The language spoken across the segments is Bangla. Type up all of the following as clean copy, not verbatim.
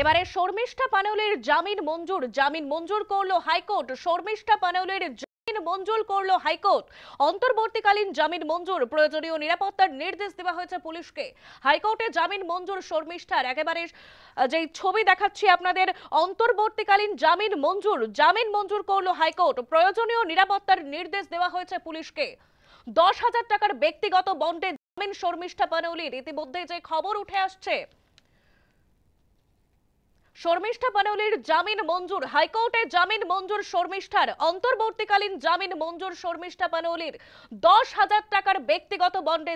এবারে শর্মিষ্ঠা পানোলের জামিন মঞ্জুর করলো হাইকোর্ট। শর্মিষ্ঠা পানোলের জামিন মঞ্জুর করলো হাইকোর্ট। অন্তর্বর্তীকালীন জামিন মঞ্জুর, প্রয়োজনীয় নিরাপত্তার নির্দেশ দেওয়া হয়েছে পুলিশকে। হাইকোর্টে জামিন মঞ্জুর শর্মিষ্ঠার। একেবারে যেই ছবি দেখাচ্ছি আপনাদের, অন্তর্বর্তীকালীন জামিন মঞ্জুর করলো হাইকোর্ট। প্রয়োজনীয় নিরাপত্তার নির্দেশ দেওয়া হয়েছে পুলিশকে। 10,000 টাকার ব্যক্তিগত বন্ডে জামিন শর্মিষ্ঠা পানোলের। ইতিমধ্যে যে খবর উঠে আসছে, শর্মিষ্ঠা পানোলের জামিন মঞ্জুর। হাইকোর্টে জামিন মঞ্জুর শর্মিষ্ঠার। অন্তর্বর্তীকালীন জামিন মঞ্জুর শর্মিষ্ঠা পানোলের। 10,000 টাকার ব্যক্তিগত বন্ডে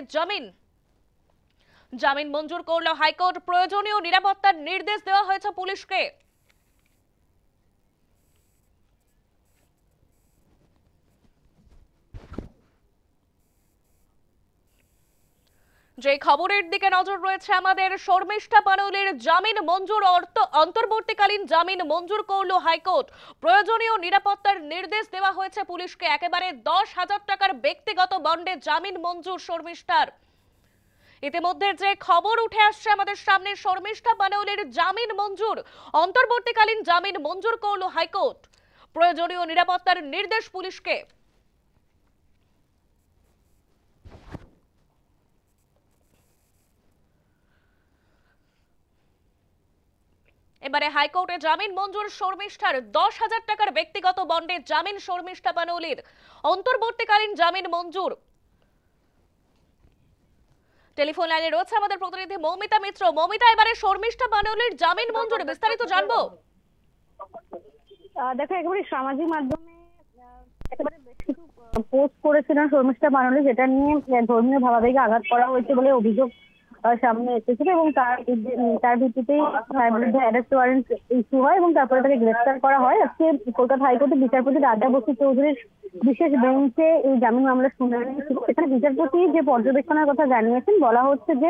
জামিন মঞ্জুর করল হাইকোর্ট। প্রয়োজনীয় নিরাপত্তার নির্দেশ দেওয়া হয়েছে পুলিশকে। যে খবরের দিকে নজর রয়েছে আমাদের, শর্মিষ্ঠা পানোলের জামিন মঞ্জুর, অন্তর্বর্তীকালীন জামিন মঞ্জুর করলো হাইকোর্ট। প্রয়োজনীয় নিরাপত্তার নির্দেশ দেওয়া হয়েছে পুলিশকে। একেবারে 10,000 টাকার ব্যক্তিগত বন্ডে জামিন মঞ্জুর শর্মিষ্ঠার। ইতিমধ্যে যে খবর উঠে আসছে আমাদের সামনে, শর্মিষ্ঠা পানোলের জামিন মঞ্জুর, অন্তর্বর্তীকালীন জামিন মঞ্জুর করলো হাইকোর্ট। প্রয়োজনীয় নিরাপত্তার নির্দেশ পুলিশকে। এবারে হাইকোর্টে জামিন মঞ্জুর শর্মিষ্ঠার। 10,000 টাকার ব্যক্তিগত বন্ডে জামিন শর্মিষ্ঠা পানোলের। অন্তর্বর্তীকালীন জামিন মঞ্জুর। টেলিফোন লাইনে রয়েছে আমাদের প্রতিনিধি মৌমিতা মিত্র। মৌমিতা, এবারে শর্মিষ্ঠা পানোলের জামিন মঞ্জুর, বিস্তারিত জানবো। দেখো, একেবারে সামাজিক মাধ্যমে একেবারে বেশ কিছু পোস্ট করেছিলেন শর্মিষ্ঠা পানোলে, যেটা নিয়ে ধর্মীয় ভাবাবেগে আঘাত করা হয়েছে বলে অভিযোগ সামনে এসেছিল, এবং তার ভিত্তিতেই তার বিরুদ্ধে অ্যারেস্ট ওয়ারেন্ট ইস্যু হয় এবং তারপরে তাকে গ্রেফতার করা হয়। আজকে কলকাতা হাইকোর্টের বিচারপতি রাজা বসু চৌধুরীর বিশেষ বেঞ্চে এই জামিন মামলার শুনানি ছিল। সেখানে বিচারপতি যে পর্যবেক্ষণের কথা জানিয়েছেন, বলা হচ্ছে যে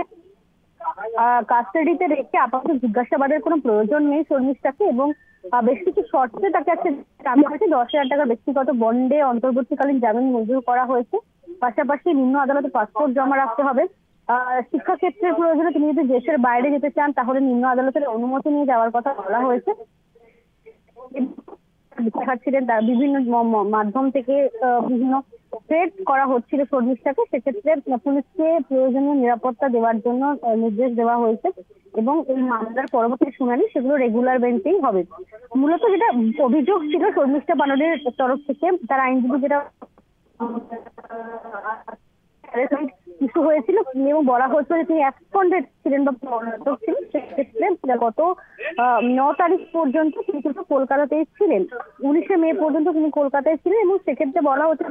কাস্টাডিতে রেখে আপাতত জিজ্ঞাসাবাদের কোনো প্রয়োজন নেই শর্মিষ্ঠাকে, এবং বেশ কিছু শর্তে তাকে আজকে জামিন হয়েছে। 10,000 টাকা ব্যক্তিগত বন্ডে অন্তর্বর্তীকালীন জামিন মঞ্জুর করা হয়েছে। পাশাপাশি নিম্ন আদালতে পাসপোর্ট জমা রাখতে হবে। শিক্ষাক্ষেত্রের প্রয়োজনে তিনি যদি দেশের বাইরে যেতে চান তাহলে নিম্ন আদালতের অনুমতি নিয়ে যাওয়ার কথা বলা হয়েছে। দেখাচ্ছিলেন বিভিন্ন মাধ্যম থেকে বিভিন্ন থ্রেট করা হচ্ছিল শর্মিষ্ঠাকে। সেক্ষেত্রে পুলিশকে প্রয়োজনীয় নিরাপত্তা দেওয়ার জন্য নির্দেশ দেওয়া হয়েছে, এবং এই মামলার পরবর্তী শুনানি সেগুলো রেগুলার বেঞ্চেই হবে। মূলত যেটা অভিযোগ ছিল শর্মিষ্ঠা পানোলের তরফ থেকে, তার আইনজীবী যেটা ইস্যু হয়েছিল এবং বলা হচ্ছিল যে তিনি অ্যাবসকন্ডেড ছিলেন বা পলাতক ছিলেন। সেক্ষেত্রে গত 9 তারিখ পর্যন্ত তিনি কিন্তু কলকাতাতেই ছিলেন। 19শে মে পর্যন্ত তিনি কলকাতায় ছিলেন, এবং সেক্ষেত্রে বলা হচ্ছে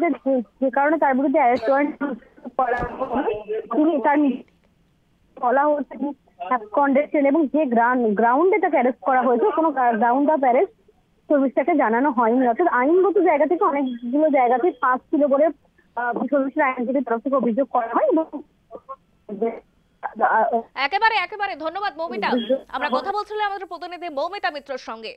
যে কারণে তার বিরুদ্ধে অ্যারেস্ট ওয়ারেন্ট তিনি তার বলা হচ্ছে অ্যাবসকন্ডেড ছিলেন, এবং যে গ্রাউন্ডে তাকে অ্যারেস্ট করা হয়েছে কোনো গ্রাউন্ড অফ অ্যারেস্ট শর্মিষ্ঠাকে জানানো হয়নি। অর্থাৎ আইনগত জায়গা থেকে অনেকগুলো জায়গাতে ফাঁস ছিল বলে শর্মিষ্ঠার আইনজীবীর তরফ থেকে অভিযোগ করা হয়। একেবারে ধন্যবাদ মৌমিতা। আমরা কথা বলছিলাম আমাদের প্রতিনিধি মৌমিতা মিত্রের সঙ্গে।